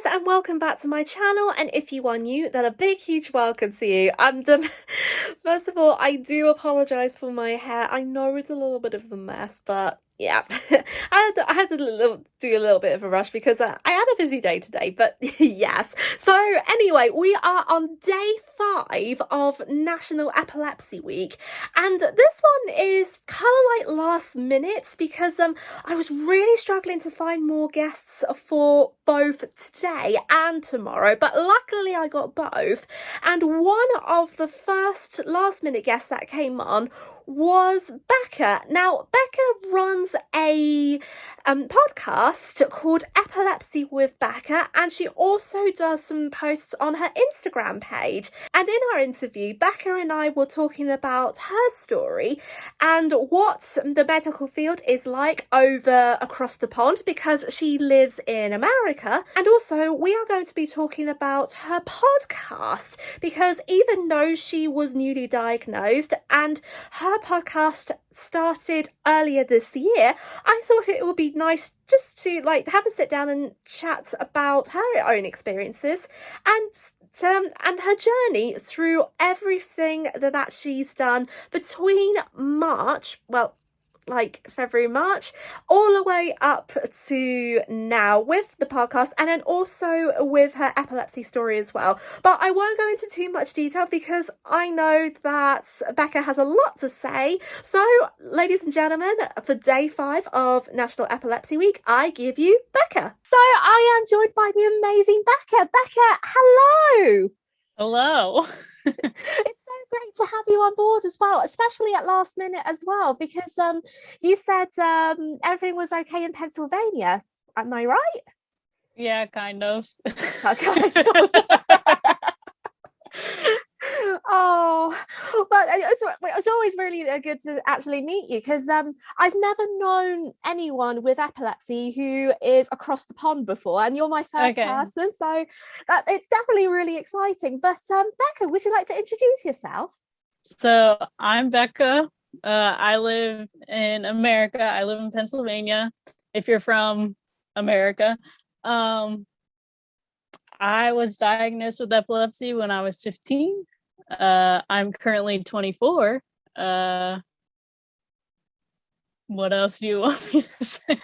and welcome back to my channel. And if you are new, then a big huge welcome to you. And first of all, I do apologize for my hair. I know it's a little bit of a mess, but yeah, I had to do a little bit of a rush because I had a busy day today, but yes. So anyway, we are on day 5 of National Epilepsy Week, and this one is kind of like last minute because I was really struggling to find more guests for both today and tomorrow, but luckily I got both. And one of the first last minute guests that came on was Becca. Now, Becca runs a podcast called Epilepsy with Becca, and she also does some posts on her Instagram page. And in our interview, Becca and I were talking about her story and what the medical field is like over across the pond because she lives in America. And also, we are going to be talking about her podcast because even though she was newly diagnosed and her podcast started earlier this year, I thought it would be nice just to have a sit down and chat about her own experiences and her journey through everything that she's done between March, February, March, all the way up to now with the podcast and then also with her epilepsy story as well. But I won't go into too much detail because I know that Becca has a lot to say. So, ladies and gentlemen, for day 5 of National Epilepsy Week, I give you Becca. So I am joined by the amazing Becca. Becca, hello! Hello. It's so great to have you on board as well, especially at last minute as well, because you said everything was okay in Pennsylvania. Am I right? Yeah, kind of. Oh, but it's always really good to actually meet you because I've never known anyone with epilepsy who is across the pond before, and you're my first person, so it's definitely really exciting. But Becca, would you like to introduce yourself? So I'm Becca. I live in America. I live in Pennsylvania. If you're from America, I was diagnosed with epilepsy when I was 15. I'm currently 24. What else do you want me to say?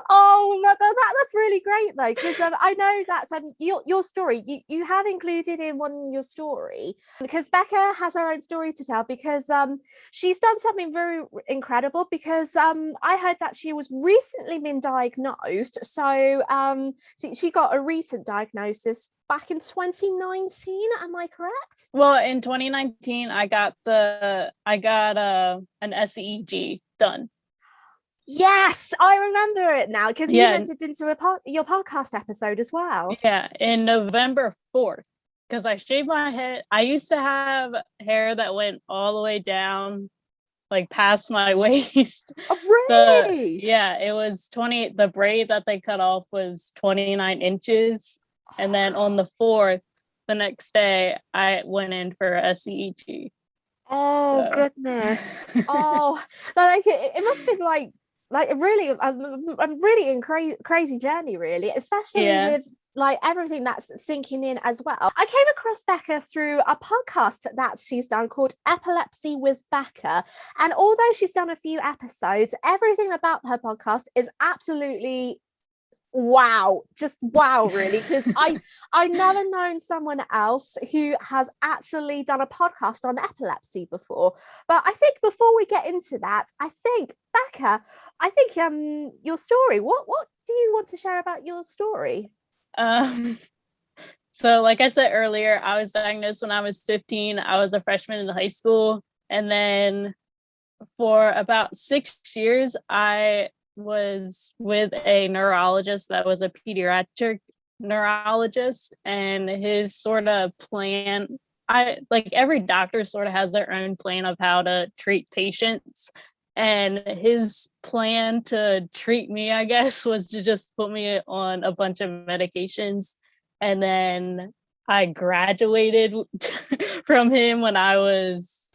Oh, that's really great though, because I know that's your story. You have included in your story because Becca has her own story to tell because she's done something very incredible because I heard that she was recently been diagnosed. So she got a recent diagnosis back in 2019. Am I correct? Well, in 2019, I got an SEEG done. Yes, I remember it now because you mentioned into your podcast episode as well. Yeah, in November 4th, because I shaved my head. I used to have hair that went all the way down, past my waist. Oh, really? It was 20. The braid that they cut off was 29 inches. And then on the 4th, the next day, I went in for SEEG. Oh, goodness. Oh, it must have been really I'm really in crazy journey, really, especially with everything that's sinking in as well. I came across Becca through a podcast that she's done called Epilepsy with Becca, and although she's done a few episodes, everything about her podcast is absolutely wow, just wow, really, because I've never known someone else who has actually done a podcast on epilepsy before. But I think before we get into that, Becca, your story, what do you want to share about your story? So like I said earlier, I was diagnosed when I was 15. I was a freshman in high school, and then for about 6 years I was with a neurologist that was a pediatric neurologist, and his sort of plan, every doctor sort of has their own plan of how to treat patients, and his plan to treat me, I guess, was to just put me on a bunch of medications. And then I graduated from him when I was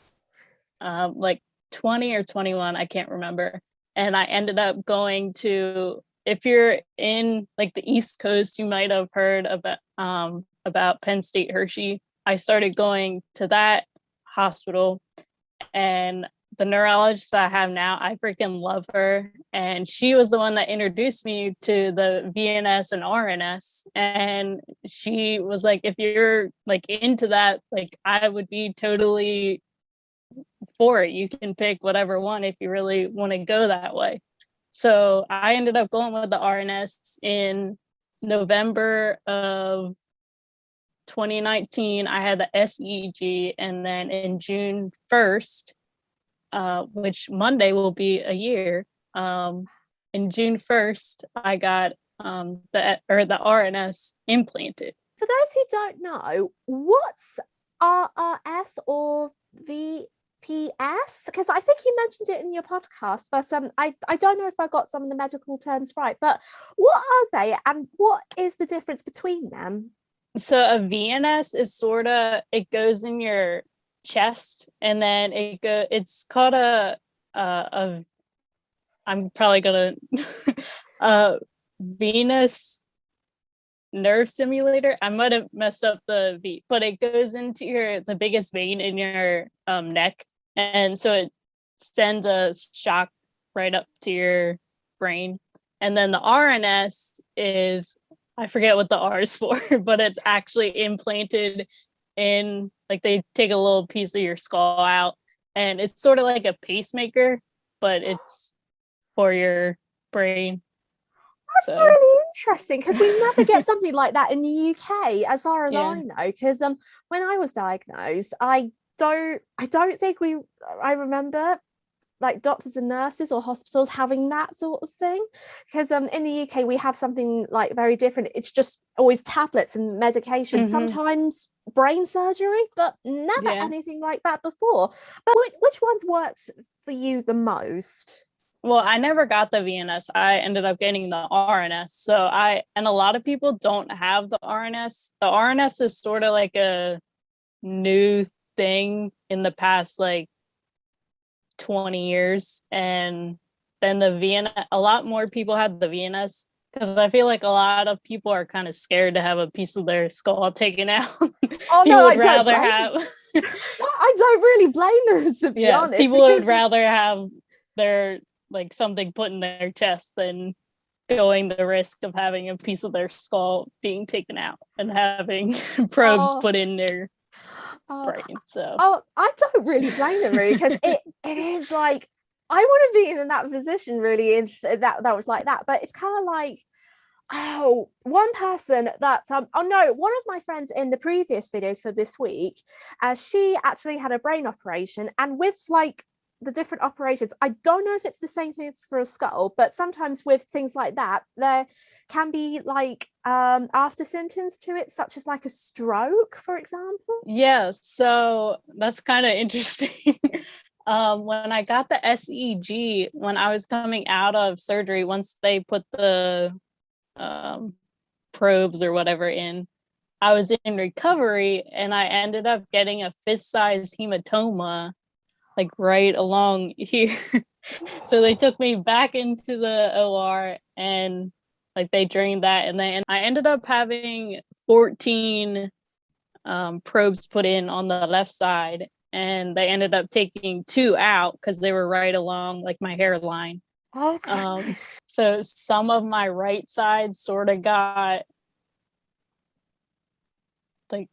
20 or 21, I can't remember. And I ended up going to if you're in like the East Coast, you might have heard about Penn State Hershey. I started going to that hospital, and the neurologist that I have now, I freaking love her. And she was the one that introduced me to the VNS and RNS. And she was like, if you're like into that, like I would be totally for it. You can pick whatever one if you really want to go that way. So I ended up going with the RNS in November of 2019. I had the SEG, and then in June 1st, which Monday will be a year, in June 1st, I got the RNS implanted. For those who don't know, what's RRS or VPS? Because I think you mentioned it in your podcast, but I don't know if I got some of the medical terms right. But what are they, and what is the difference between them? So a VNS is sort of, it goes in your chest, and then it's called I'm probably gonna venous nerve stimulator. I might have messed up the V, but it goes into the biggest vein in your neck, and so it sends a shock right up to your brain. And then the RNS is, I forget what the R is for, but it's actually implanted in, like, they take a little piece of your skull out, and it's sort of like a pacemaker, but it's for your brain. That's really interesting, because we never get something like that in the UK, as far as I know. Because when I was diagnosed, I don't think I remember like doctors and nurses or hospitals having that sort of thing, because in the UK we have something like very different. It's just always tablets and medication, sometimes brain surgery, but never anything like that before. But which ones worked for you the most? Well, I never got the VNS. I ended up getting the RNS. And a lot of people don't have the RNS. The RNS is sort of like a new thing in the past like 20 years. And then the VNS, a lot more people have the VNS, because I feel like a lot of people are kind of scared to have a piece of their skull taken out. Oh no, would rather have I don't really blame them, to be honest. People would rather have their like something put in their chest than going the risk of having a piece of their skull being taken out and having probes put in their brain. So I don't really blame them, really, because it is like, I want to be in that position, really, if that was like that. But it's kind of like, one person that one of my friends in the previous videos for this week, she actually had a brain operation, and with like the different operations, I don't know if it's the same thing for a skull, but sometimes with things like that, there can be like after symptoms to it, such as like a stroke, for example. Yeah, so that's kind of interesting. When I got the SEG, when I was coming out of surgery, once they put the probes or whatever in, I was in recovery, and I ended up getting a fist-sized hematoma like right along here. So they took me back into the OR, and like they drained that, and then I ended up having 14 probes put in on the left side, and they ended up taking 2 out because they were right along like my hairline. So some of my right side sort of got like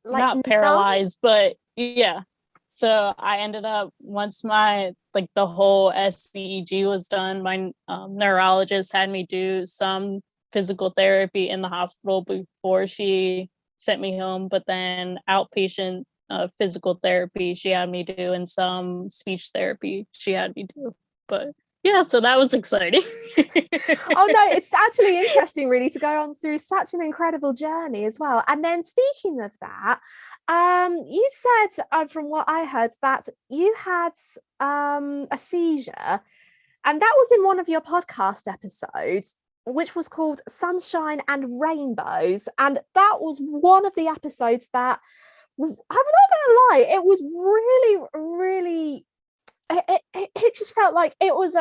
not paralyzed, but yeah. So I ended up, once my like the whole SEG was done, my neurologist had me do some physical therapy in the hospital before she sent me home, but then outpatient physical therapy she had me do, and some speech therapy she had me do. But yeah, so that was exciting. Oh no, it's actually interesting, really, to go on through such an incredible journey as well. And then speaking of that, you said, from what I heard, that you had a seizure, and that was in one of your podcast episodes, which was called Sunshine and Rainbows. And that was one of the episodes that, I'm not gonna lie, it was really, really, it just felt like it was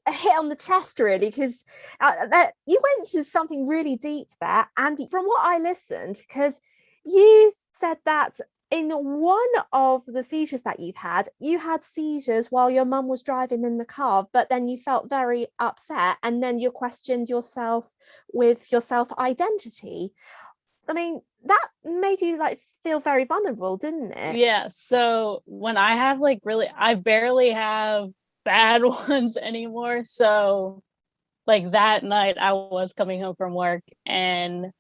a hit on the chest, really, because that you went to something really deep there. And from what I listened, because you said that in one of the seizures that you had seizures while your mum was driving in the car, but then you felt very upset, and then you questioned yourself with your self-identity. I mean, that made you like feel very vulnerable, didn't it? Yeah. So when I have like really, I barely have bad ones anymore. So like that night I was coming home from work, and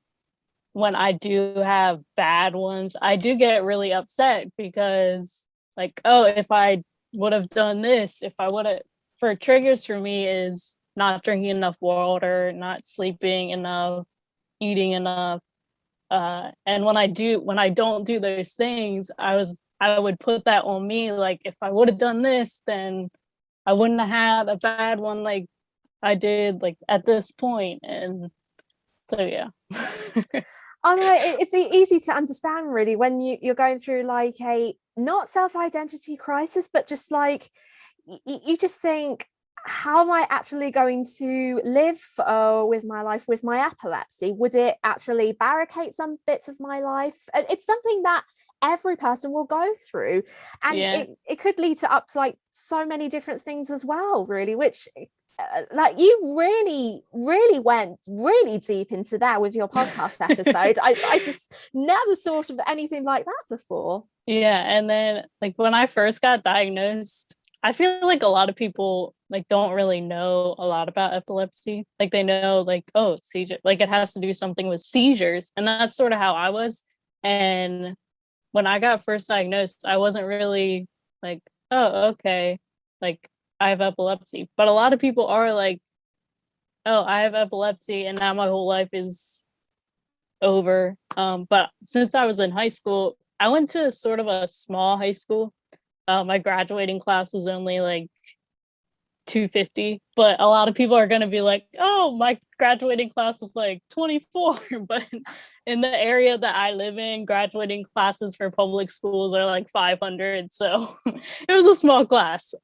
when I do have bad ones, I do get really upset because like, oh, if I would have done this, if I would have, for triggers for me is not drinking enough water, not sleeping enough, eating enough. And when I don't do those things, I would put that on me. Like if I would have done this, then I wouldn't have had a bad one like I did like at this point. And so yeah. Oh no, it's easy to understand really when you're going through like a not self-identity crisis, but just like you just think, how am I actually going to live with my life with my epilepsy? Would it actually barricade some bits of my life? And it's something that every person will go through, and Yeah. it could lead to up to like so many different things as well, really, which like you really went really deep into that with your podcast episode. I just never thought of anything like that before. Yeah. And then like when I first got diagnosed, I feel like a lot of people like don't really know a lot about epilepsy. Like they know like, oh, seizure, like it has to do something with seizures. And that's sort of how I was. And when I got first diagnosed, I wasn't really like, oh, okay, like I have epilepsy. But a lot of people are like, oh, I have epilepsy and now my whole life is over. But since I was in high school, I went to sort of a small high school. My graduating class was only like 250, but a lot of people are going to be like, oh, my graduating class was like 24. But in the area that I live in, graduating classes for public schools are like 500. So it was a small class.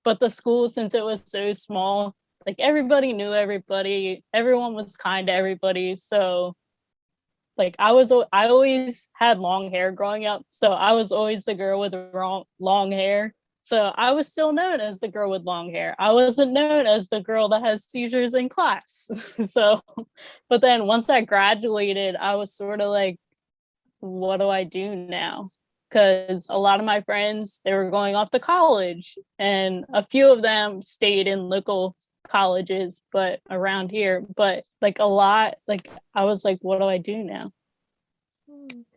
But the school, since it was so small, like everybody knew everybody, everyone was kind to everybody. So like I always had long hair growing up, so I was always the girl with long hair. So I was still known as the girl with long hair. I wasn't known as the girl that has seizures in class. So, but then once I graduated, I was sort of like, what do I do now? Because a lot of my friends, they were going off to college, and a few of them stayed in local colleges but around here, but like a lot, like I was like, what do I do now?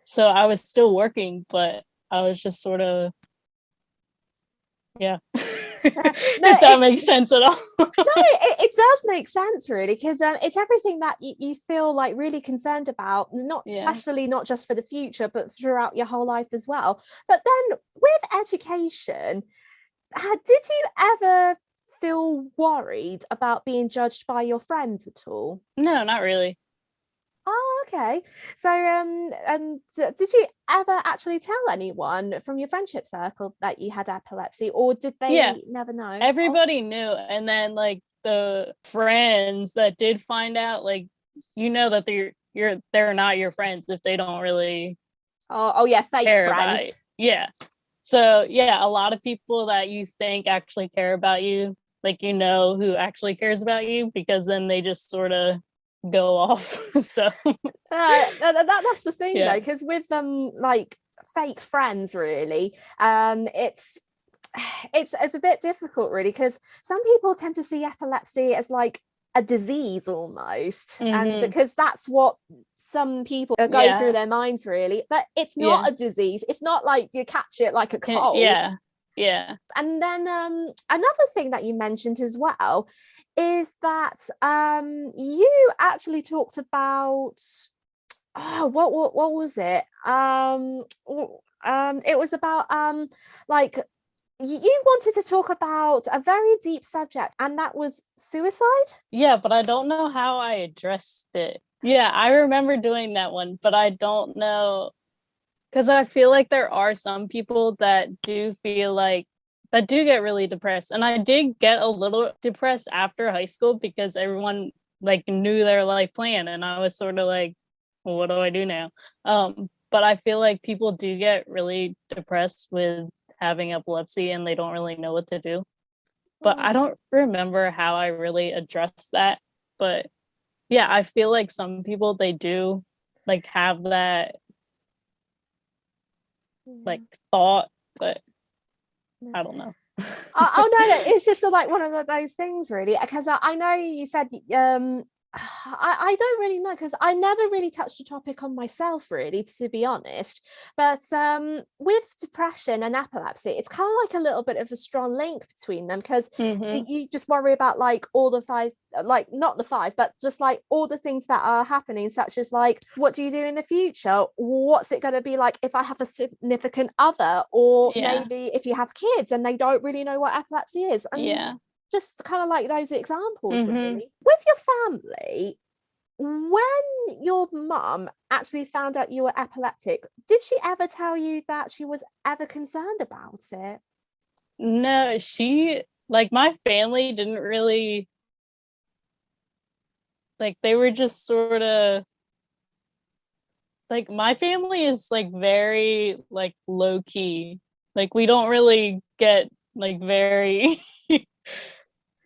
So I was still working, but I was just sort of, yeah. No, If that makes sense at all. no, it does make sense really, because it's everything that you feel like really concerned about, not Yeah. especially not just for the future but throughout your whole life as well. But then with education, did you ever feel worried about being judged by your friends at all? No, not really. Oh, okay. So, did you ever actually tell anyone from your friendship circle that you had epilepsy, or did Yeah, they never know? everybody knew. And then like the friends that did find out, like, you know that they're not your friends if they don't really Oh, yeah, fake care about friends. it. Yeah. So yeah, a lot of people that you think actually care about you, like you know who actually cares about you, because then they just sort of go off. So That's the thing though, yeah. because with like fake friends, really, it's a bit difficult, really, because some people tend to see epilepsy as like a disease almost, and Mm-hmm. because that's what some people go through Yeah. their minds, really. But it's Yeah. not a disease. It's not like you catch it like a cold. Yeah. Yeah. And then another thing that you mentioned as well is that you actually talked about, oh, what was it? It was about like you wanted to talk about a very deep subject, and that was suicide. Yeah, but I don't know how I addressed it. Yeah, I remember doing that one, but I don't know, because I feel like there are some people that do feel like that do get really depressed. And I did get a little depressed after high school because everyone like knew their life plan, and I was sort of like, well, what do I do now? But I feel like people do get really depressed with having epilepsy and they don't really know what to do. But I don't remember how I really addressed that. But yeah, I feel like some people, they do like have that like thought, but I don't know. Oh no, it's just like one of those things really, because I know you said I don't really know, because I never really touched the topic on myself really, to be honest, but with depression and epilepsy, it's kind of like a little bit of a strong link between them, because you just worry about like all the five, like not the five, but just like all the things that are happening, such as like, what do you do in the future, what's it going to be like if I have a significant other, or maybe if you have kids and they don't really know what epilepsy is, and just kind of like those examples really. With your family, when your mum actually found out you were epileptic, did she ever tell you that she was ever concerned about it? No, she, like, my family didn't really, like, they were just sort of like, my family is like very like low key, like we don't really get like very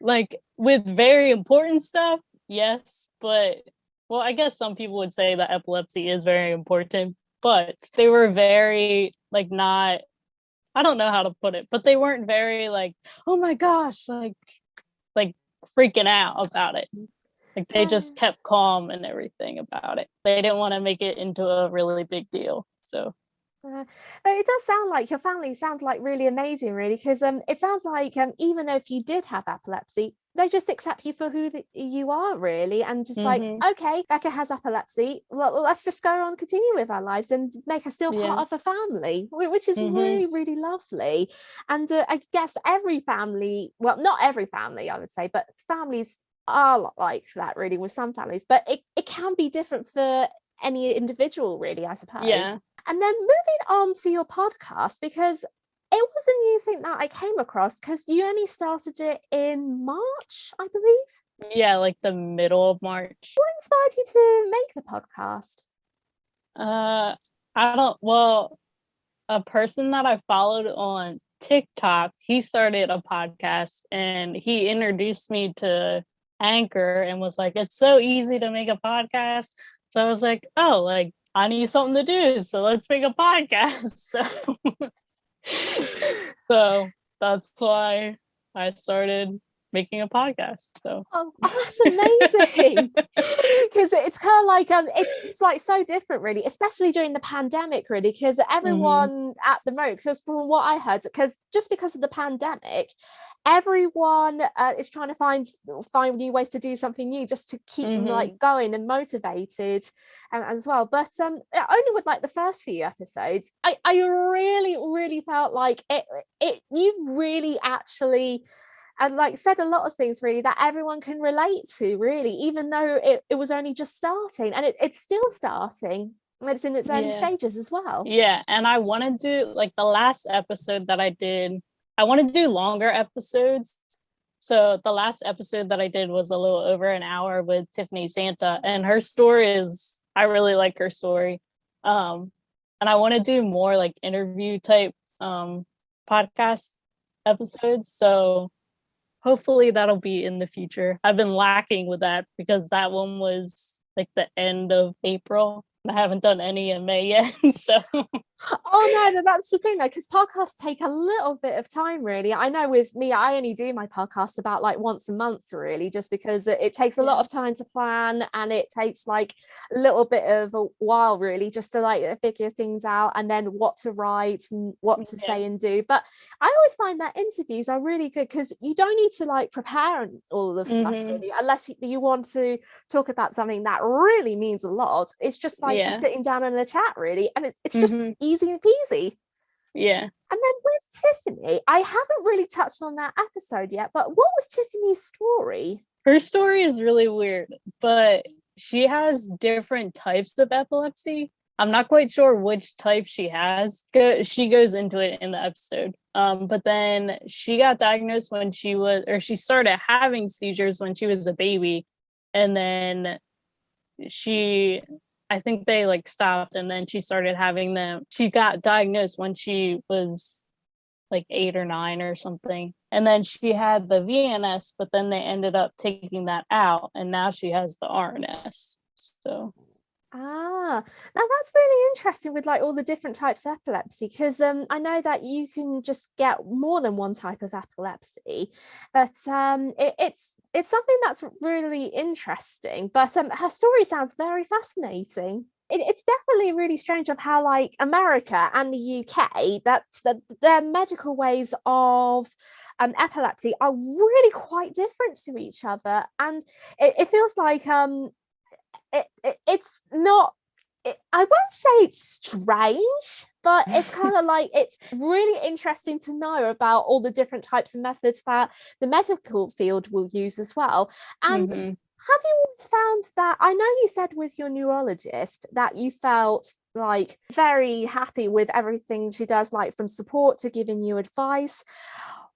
like with very important stuff, yes, but well, I guess some people would say that epilepsy is very important, but they were very like not, I don't know how to put it, but they weren't very like, oh my gosh, like freaking out about it. Like they just kept calm and everything about it. They didn't want to make it into a really big deal. So but it does sound like your family sounds like really amazing, really, because it sounds like even though if you did have epilepsy, they just accept you for who you are, really, and just like, okay, Becca has epilepsy, well, let's just go on, continue with our lives, and make her still part of a family, which is really, really lovely. And I guess every family, well, not every family, I would say, but families are like that, really, with some families, but it can be different for any individual, really, I suppose. And then moving on to your podcast, because it was a new thing that I came across, because you only started it in March, I believe. Yeah, like the middle of March. What inspired you to make the podcast? I don't, well, a person that I followed on TikTok, he started a podcast and he introduced me to Anchor and was like, it's so easy to make a podcast. So I was like, oh, like I need something to do, so let's make a podcast. So that's why I started making a podcast. So that's amazing. Because it's kind of like it's like so different, really, especially during the pandemic, really, because everyone at the moment, because from what I heard, because of the pandemic, everyone is trying to find new ways to do something new, just to keep them like going and motivated, and as well. But only with like the first few episodes, I really felt like it you really actually, and like said a lot of things really that everyone can relate to, really, even though it was only just starting, and it's still starting. It's in its early stages as well. Yeah, and I want to do like the last episode that I did, I want to do longer episodes. So the last episode that I did was a little over an hour with Tiffanys Story, and her story is, I really like her story. And I want to do more like interview type podcast episodes. So hopefully that'll be in the future. I've been lacking with that because that one was like the end of April. I haven't done any in May yet. So oh no, that's the thing though, because podcasts take a little bit of time, really. I know with me, I only do my podcast about like once a month, really, just because it takes a lot of time to plan, and it takes like a little bit of a while, really, just to like figure things out, and then what to write and what to say and do. But I always find that interviews are really good, because you don't need to like prepare all the stuff, really, unless you want to talk about something that really means a lot. It's just like sitting down in a chat, really, and it's just easy and peasy. Yeah. And then with Tiffany, I haven't really touched on that episode yet, but what was Tiffanys' story? Her story is really weird, but she has different types of epilepsy. I'm not quite sure which type she has. She goes into it in the episode. But then she got diagnosed when she started having seizures when she was a baby. And then I think they like stopped, and then she started having them. She got diagnosed when she was like 8 or 9 or something. And then she had the VNS, but then they ended up taking that out, and now she has the RNS. So Ah, now that's really interesting with like all the different types of epilepsy, because I know that you can just get more than one type of epilepsy, but it's something that's really interesting. But her story sounds very fascinating. It's definitely really strange of how like America and the UK, their medical ways of epilepsy are really quite different to each other, and it feels like it's not I won't say it's strange, but it's kind of like it's really interesting to know about all the different types of methods that the medical field will use as well. And mm-hmm. have you always found that, I know you said with your neurologist that you felt like very happy with everything she does, like from support to giving you advice.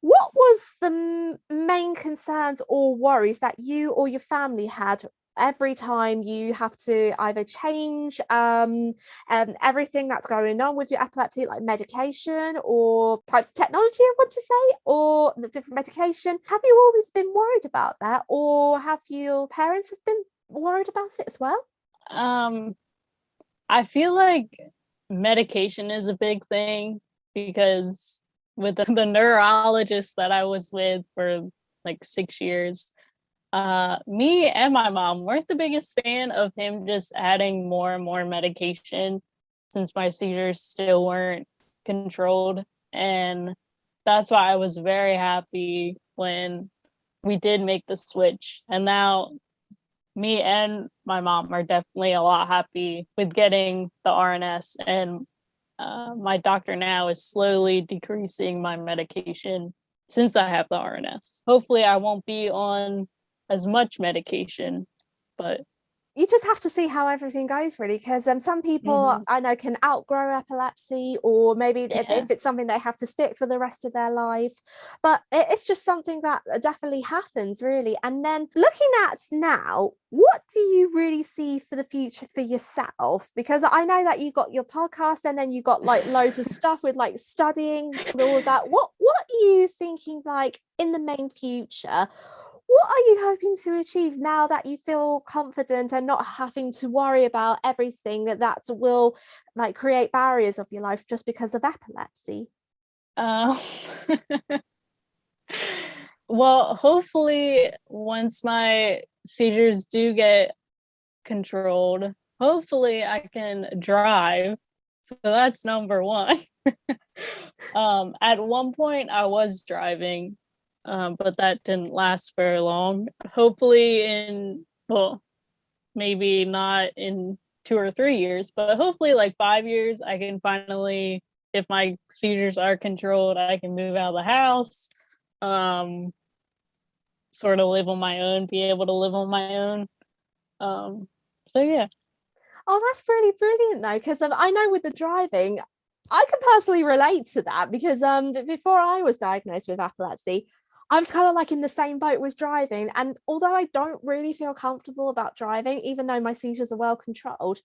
What was the main concerns or worries that you or your family had every time you have to either change everything that's going on with your epilepsy, like medication or types of technology, I want to say, or the different medication? Have you always been worried about that, or have your parents have been worried about it as well? I feel like medication is a big thing, because with the neurologist that I was with for like 6 years, me and my mom weren't the biggest fan of him just adding more and more medication, since my seizures still weren't controlled. And that's why I was very happy when we did make the switch. And now me and my mom are definitely a lot happy with getting the RNS, and my doctor now is slowly decreasing my medication since I have the RNS. Hopefully I won't be on as much medication, but you just have to see how everything goes, really, because some people I know can outgrow epilepsy, or maybe if it's something they have to stick for the rest of their life. But it's just something that definitely happens, really. And then looking at now, what do you really see for the future for yourself? Because I know that you got your podcast, and then you got like loads of stuff with like studying and all of that. What are you thinking like in the main future? What are you hoping to achieve now that you feel confident and not having to worry about everything that will like create barriers of your life just because of epilepsy? Well, hopefully once my seizures do get controlled, hopefully I can drive. So that's number one. At one point I was driving, but that didn't last very long. Hopefully maybe not in 2 or 3 years, but hopefully like 5 years, I can finally, if my seizures are controlled, I can move out of the house, sort of live on my own, be able to live on my own. So yeah. Oh, that's really brilliant though, because I know with the driving, I can personally relate to that, because before I was diagnosed with epilepsy, I was kind of like in the same boat with driving. And although I don't really feel comfortable about driving, even though my seizures are well controlled,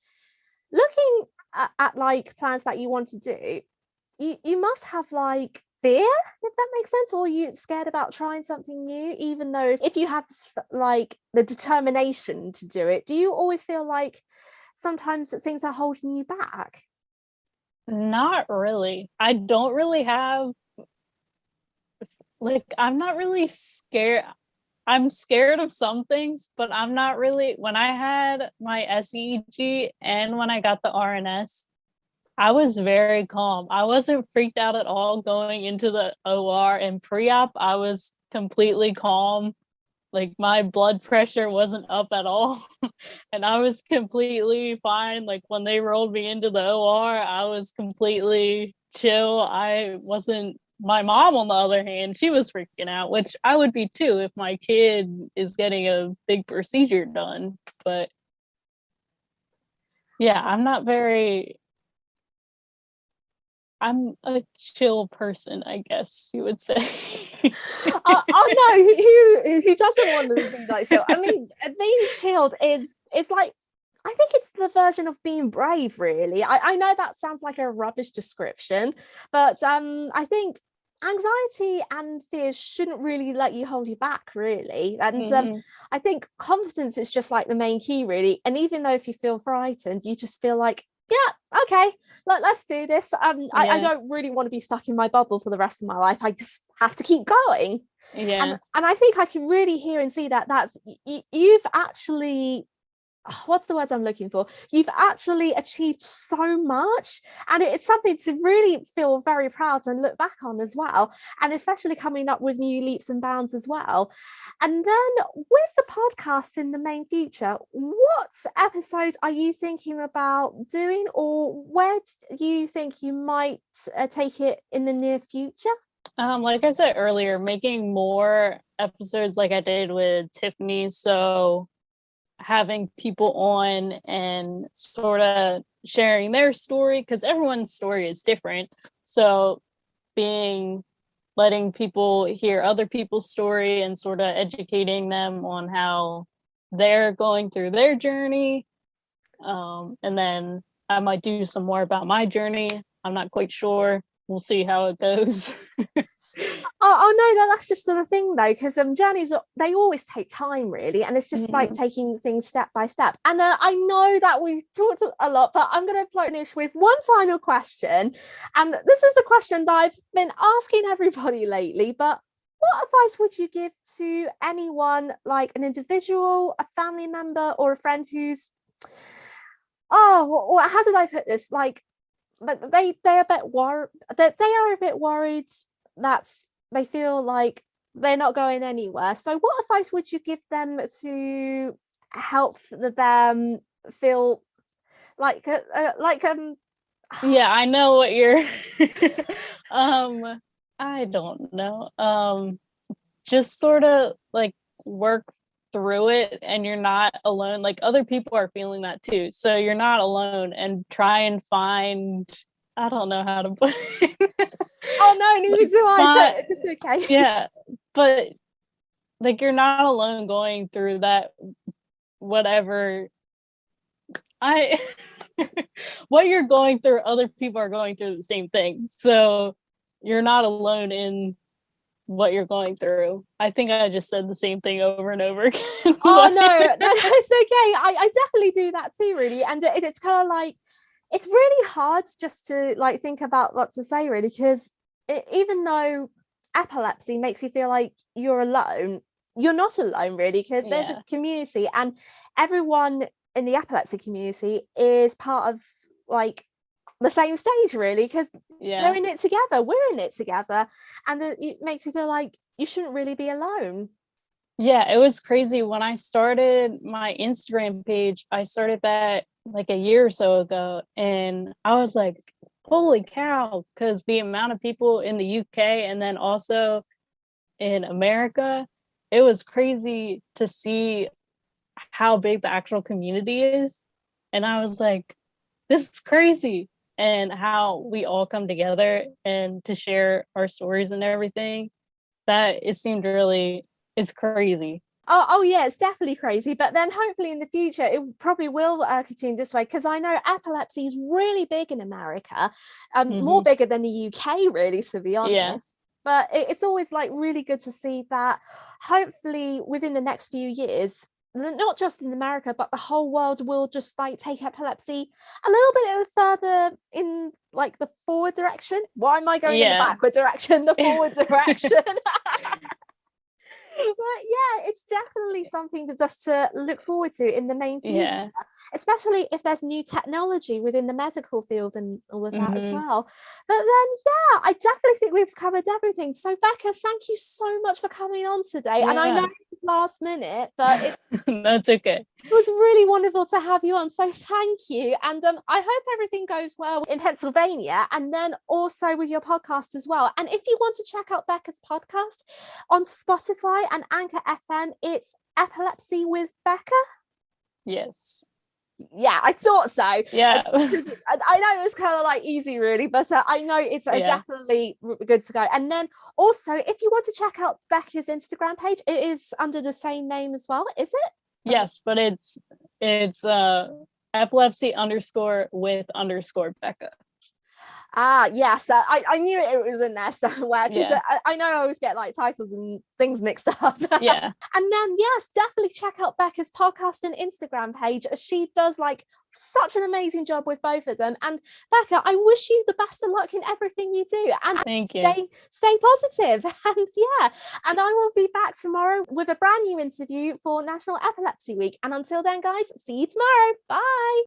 looking at like plans that you want to do, you must have like fear, if that makes sense, or you scared about trying something new, even though if you have like the determination to do it, do you always feel like sometimes things are holding you back? Not really. I don't really have, like, I'm not really scared. I'm scared of some things, but I'm not really. When I had my SEEG and when I got the RNS, I was very calm. I wasn't freaked out at all going into the OR, and pre-op, I was completely calm. Like my blood pressure wasn't up at all. And I was completely fine. Like when they rolled me into the OR, I was completely chill. I wasn't. My mom, on the other hand, she was freaking out, which I would be too if my kid is getting a big procedure done. But Yeah, I'm a chill person, I guess you would say. Oh no, who doesn't want to be like chill? I mean, being chilled is like, I think it's the version of being brave, really. I know that sounds like a rubbish description, but I think anxiety and fears shouldn't really let you hold you back, really. And Hmm. I think confidence is just like the main key, really. And even though if you feel frightened, you just feel like, yeah, okay, let's do this. I Yeah, don't really want to be stuck in my bubble for the rest of my life. I just have to keep going. yeah. And I think I can really hear and see that you've actually, what's the words I'm looking for? You've actually achieved so much, and it's something to really feel very proud and look back on as well. And especially coming up with new leaps and bounds as well. And then with the podcast in the main future, what episodes are you thinking about doing, or where do you think you might take it in the near future? Like I said earlier, making more episodes like I did with Tiffany. So having people on and sort of sharing their story, because everyone's story is different. So being letting people hear other people's story and sort of educating them on how they're going through their journey. And then I might do some more about my journey. I'm not quite sure. We'll see how it goes. Oh no, that's just the thing though, because journeys they always take time, really, and it's just like Mhm. taking things step by step. And I know that we've talked a lot, but I'm going to finish with one final question, and this is the question that I've been asking everybody lately. But what advice would you give to anyone, like an individual, a family member, or a friend who's, oh, how did I put this? Like they're a bit worried, that they are a bit worried that they feel like they're not going anywhere. So what advice would you give them to help them feel like Yeah, I know what you're um I don't know. Just sort of like work through it and you're not alone. Like other people are feeling that too. So you're not alone and try and find I don't know how to put it. oh no, neither Like do I, so find it's okay. yeah, but like you're not alone going through that whatever I what you're going through, other people are going through the same thing. So you're not alone in what you're going through. I think I just said the same thing over and over again. Oh But no, no, it's okay. I definitely do that too, really. And it's kind of like, it's really hard just to like think about what to say, really, because even though epilepsy makes you feel like you're alone, you're not alone, really, because there's a yeah. community, and everyone in the epilepsy community is part of like the same stage, really, because they're Yeah. in it together, we're in it together, and it makes you feel like you shouldn't really be alone. Yeah, it was crazy when I started my Instagram page. I started that like a year or so ago and I was like, "Holy cow," cuz the amount of people in the UK and then also in America, it was crazy to see how big the actual community is. And I was like, this is crazy. And how we all come together and to share our stories and everything. That it seemed really it's crazy. Oh yeah, it's definitely crazy. But then hopefully in the future, it probably will continue this way, because I know epilepsy is really big in America, more Mm-hmm. bigger than the UK, really, to be Yeah. honest. But it's always like really good to see that hopefully within the next few years, not just in America, but the whole world will just like take epilepsy a little bit further in like the forward direction. Why am I going in the Yeah. backward direction? The forward direction. But yeah, it's definitely something to just to look forward to in the main future, Yeah. especially if there's new technology within the medical field and all of that as Mm-hmm. well. But then, yeah, I definitely think we've covered everything. So, Becca, thank you so much for coming on today. And I know Yeah. it's last minute, but That's okay. it was really wonderful to have you on. So thank you. And I hope everything goes well in Pennsylvania and then also with your podcast as well. And if you want to check out Becca's podcast on Spotify and Anchor FM, it's Epilepsy with Becca. Yes. Yeah, I thought so. Yeah. I know it was kind of like easy really, but I know it's definitely good to go. And then also, if you want to check out Becca's Instagram page, it is under the same name as well, is it? Yes, but it's epilepsy _ Becca. Yes, I knew it was in there somewhere, because I know I always get like titles and things mixed up. Yeah. And then yes, definitely check out Becca's podcast and Instagram page, as she does like such an amazing job with both of them. And Becca, I wish you the best of luck in everything you do, and thank you. Stay positive. And and I will be back tomorrow with a brand new interview for National Epilepsy Week. And until then, guys, see you tomorrow. Bye.